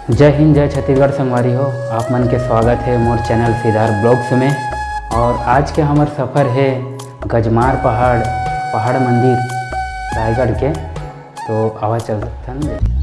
जय हिंद, जय छत्तीसगढ़ संगवारी हो। आप मन के स्वागत है मोर चैनल सिद्धार्थ ब्लॉग्स में। और आज के हमार सफ़र है गजमार पहाड़ मंदिर रायगढ़ के। तो आवा चलते हैं।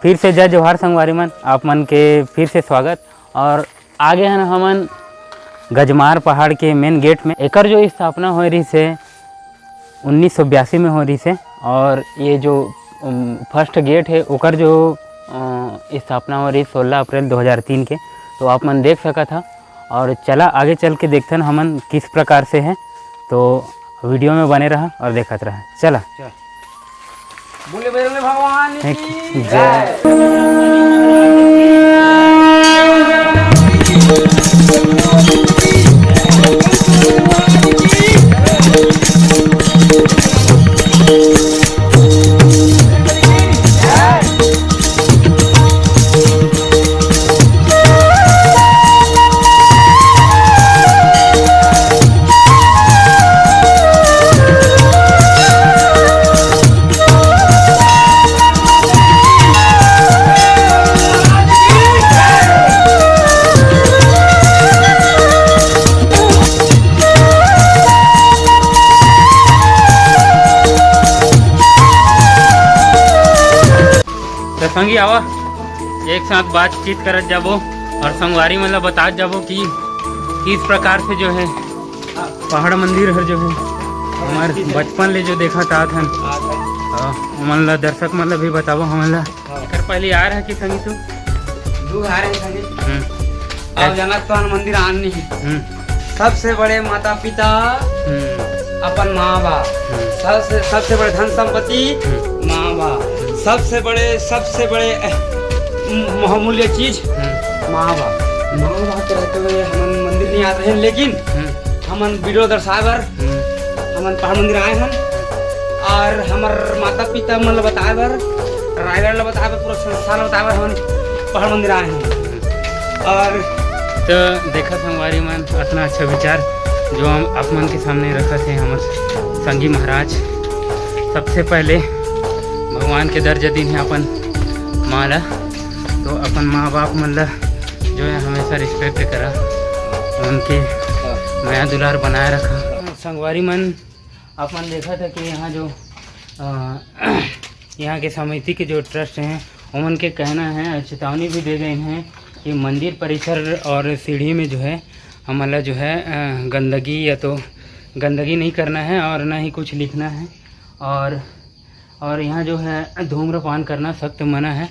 फिर से जय जोहार संगवारी मन, आप मन के फिर से स्वागत। और आगे हैं हमन गजमार पहाड़ के मेन गेट में। एकर जो स्थापना हो रही से 1982 में हो रही से। और ये जो फर्स्ट गेट है ओकर जो स्थापना हो रही 16 अप्रैल 2003 के। तो आप मन देख सका था। और चला आगे चल के देखते हैं हमन किस प्रकार से है। तो वीडियो में बने रहा और देखते रहा। चला बोले बजरंग भगवान की जय। संगी आवा एक साथ बातचीत करत जाबो और संगवारी मतलब बता जाबो कि किस प्रकार से जो है पहाड़ मंदिर है जो है हमारे बचपन ले जो देखा था मतलब दर्शक मतलब भी बताबो हमला पहले आ रहा है कि संगी तू दू आ रहे संगे अब जनक तो मंदिर आनी है। सबसे बड़े माता पिता अपन माँ बाप, सबसे बड़े धन संपत्ति माँ बाप, सबसे बड़े बहुमूल्य चीज माँ बाप के रहते हुए हम मंदिर नहीं आते हैं। लेकिन हमन वीडियो दर्शाए बर हमन पहाड़ मंदिर आए हैं। और हमार माता पिता मन बताए बर, रायगढ़ बताए बर, पूरा संस्थान बताए बर हमन पहाड़ मंदिर आए हैं। और तो देखा संगवारी मन इतना अच्छा विचार जो हम आप मन के सामने रखा थे हमारे संगी महाराज। सबसे पहले भगवान के दर्जा दिन है अपन माला। तो अपन माँ बाप मतलब जो है हमेशा रिस्पेक्ट करा, उनके नया दुलार बनाए रखा। संगवारी मन अपन देखा था कि यहाँ जो यहाँ के समिति के जो ट्रस्ट हैं उन के कहना है, चेतावनी भी दे गए हैं कि मंदिर परिसर और सीढ़ी में जो है हमारा जो है गंदगी या तो गंदगी नहीं करना है और ना ही कुछ लिखना है। और यहाँ जो है धूम्रपान करना सख्त मना है।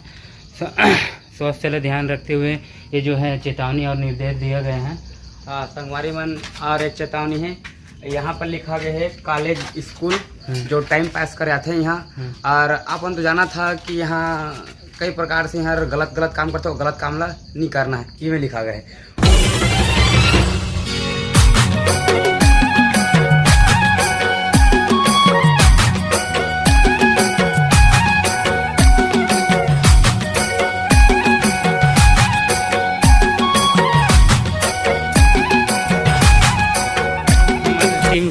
स्वास्थ्य का ध्यान रखते हुए ये जो है चेतावनी और निर्देश दिए गए हैं। संगवारी मन और एक चेतावनी है, यहाँ पर लिखा गया है कॉलेज स्कूल जो टाइम पास कर आते हैं यहाँ। और अपन तो जाना था कि यहाँ कई प्रकार से यहाँ गलत काम करते हो, गलत काम ला नहीं करना है, ये में लिखा गया है।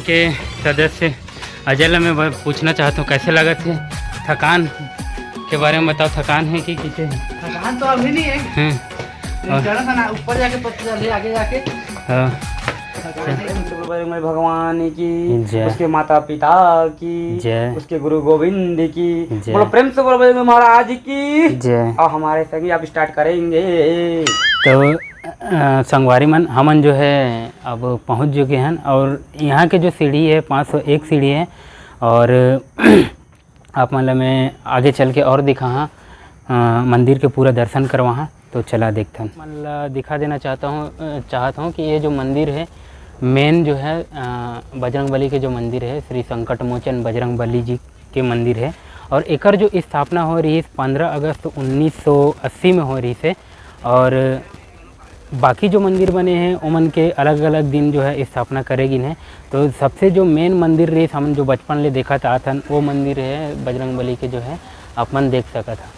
के सदस्य अजय ला मैं पूछना चाहता हूँ कैसे लगा थे थकान के बारे में बताओ। थकान है कि किसे थकान तो अभी नहीं है, ऊपर जाके पता चले आगे जाके। भगवान की, उसके माता पिता की, उसके गुरु गोविंद की, बोलो प्रेम से बोलो बजरंग महाराज की जय। और हमारे संगी आप स्टार्ट करेंगे। तो संगवारी मन हमन जो है अब पहुंच चुके हैं और यहाँ के जो सीढ़ी है 501 सीढ़ी है और आप मतलब मैं आगे चल के और दिखा मंदिर के पूरा दर्शन करवा। तो चला देखते हैं। मतलब दिखा देना चाहता हूँ कि ये जो मंदिर है मेन जो है बजरंगबली के जो मंदिर है श्री संकट मोचन बजरंगबली जी के मंदिर है और एकर जो स्थापना हो रही है 15 अगस्त 1980 में हो रही है और बाकी जो मंदिर बने हैं उमन के अलग अलग दिन जो है स्थापना करेगी है। तो सबसे जो मेन मंदिर रही हम जो बचपन ले देखा था वो मंदिर है बजरंगबली के जो है अपन देख सका था।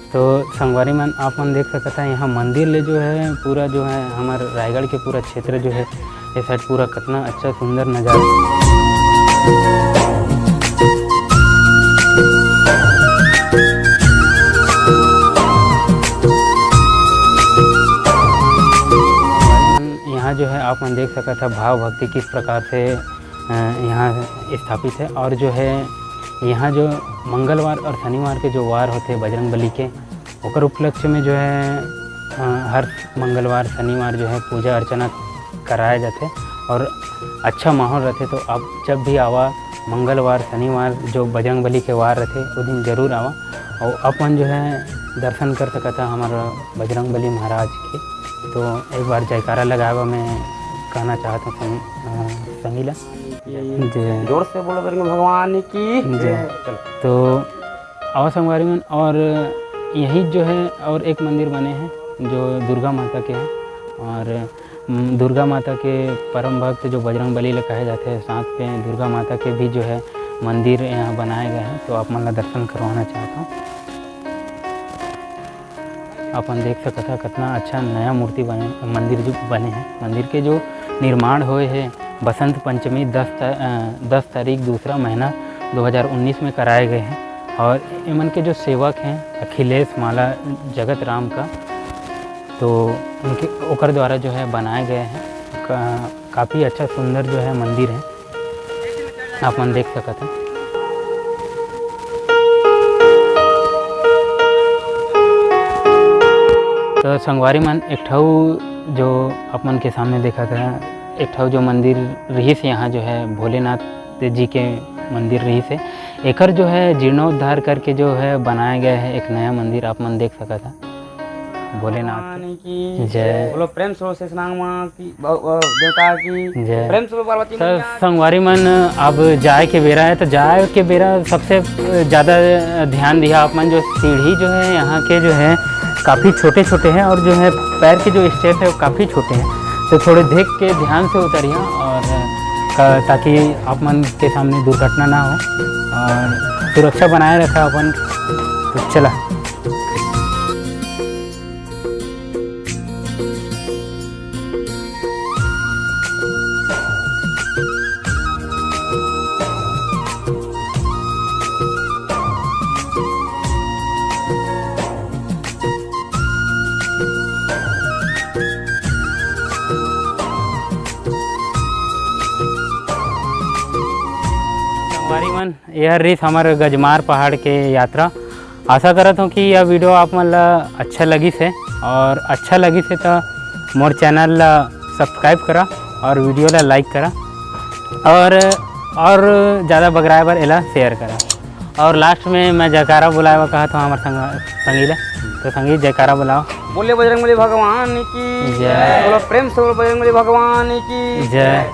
तो संगवारी मन आप मन देख सकता है यहाँ मंदिर ले जो है पूरा जो है हमारे रायगढ़ के पूरा क्षेत्र जो है ये साइड पूरा कितना अच्छा सुंदर नज़ारा। यहाँ जो है आप मन देख सकता था भाव भक्ति किस प्रकार से यहाँ स्थापित है और जो है यहाँ जो मंगलवार और शनिवार के जो वार होते हैं बजरंगबली के ओकर उपलक्ष्य में जो है हर मंगलवार शनिवार जो है पूजा अर्चना कराया जाते और अच्छा माहौल रहते। तो आप जब भी आवा मंगलवार शनिवार जो बजरंगबली के वार रहते उस दिन जरूर आवा और अपन जो है दर्शन कर सकता हमारा बजरंगबली महाराज के। तो एक बार जयकारा लगावा मैं कहना चाहता हूँ संगीला जोर से बोलो बजरंग भगवान की जय। तो आवा संगवारी मन और यही जो है और एक मंदिर बने हैं जो दुर्गा माता के हैं और दुर्गा माता के परम भक्त जो बजरंगबली ले कहे जाते हैं साथ पे दुर्गा माता के भी जो है मंदिर यहाँ बनाए गए हैं। तो आप मन दर्शन करवाना चाहता हूँ। अपन देख सकता कितना अच्छा नया मूर्ति बने मंदिर जो बने हैं। मंदिर के जो निर्माण हुए हैं बसंत पंचमी 10 तारीख दूसरा महीना 2019 में कराए गए हैं और इमन के जो सेवक हैं अखिलेश माला जगत राम का तो उनके ओकर द्वारा जो है बनाए गए हैं। काफ़ी अच्छा सुंदर जो है मंदिर है आप मन देख सकते हैं। तो संगवारी मन एक ठाऊ जो अपन के सामने देखा था एक ठाऊ जो मंदिर रही से यहाँ जो है भोलेनाथ जी के मंदिर रही से एकर जो है जीर्णोद्धार करके जो है बनाया गया है एक नया मंदिर आप मन देख सका था। भोलेनाथ की जय। बोलो प्रेम से माँ की देवता की जय। प्रेम से पार्वती। तो संगवारी मन अब जाए के बेरा है तो जाए के बेरा सबसे ज़्यादा ध्यान दिया आप मन जो सीढ़ी जो है यहाँ के जो है काफ़ी छोटे छोटे हैं और जो है पैर के जो स्टेप है वो काफ़ी छोटे हैं। तो थोड़े देख के ध्यान से उतरिए और ताकि आप मन के सामने दुर्घटना ना हो और सुरक्षा बनाए रखा अपन। तो चला मन यह रही हमारे गजमार पहाड़ के यात्रा। आशा करता हूँ कि यह वीडियो आप मन ला अच्छा लगी से और अच्छा लगी से तो मोर चैनल ला सब्सक्राइब करा और वीडियो ला लाइक करा और ज़्यादा बगराए बार एला शेयर करा। और लास्ट में मैं जयकारा बुलावा कहा था हमारे संगीला तो संगीत जयकारा बुलाओ। बोले बजरंगबली भगवान की जय। बोलो प्रेम से बोलो बजरंगबली भगवान की जय।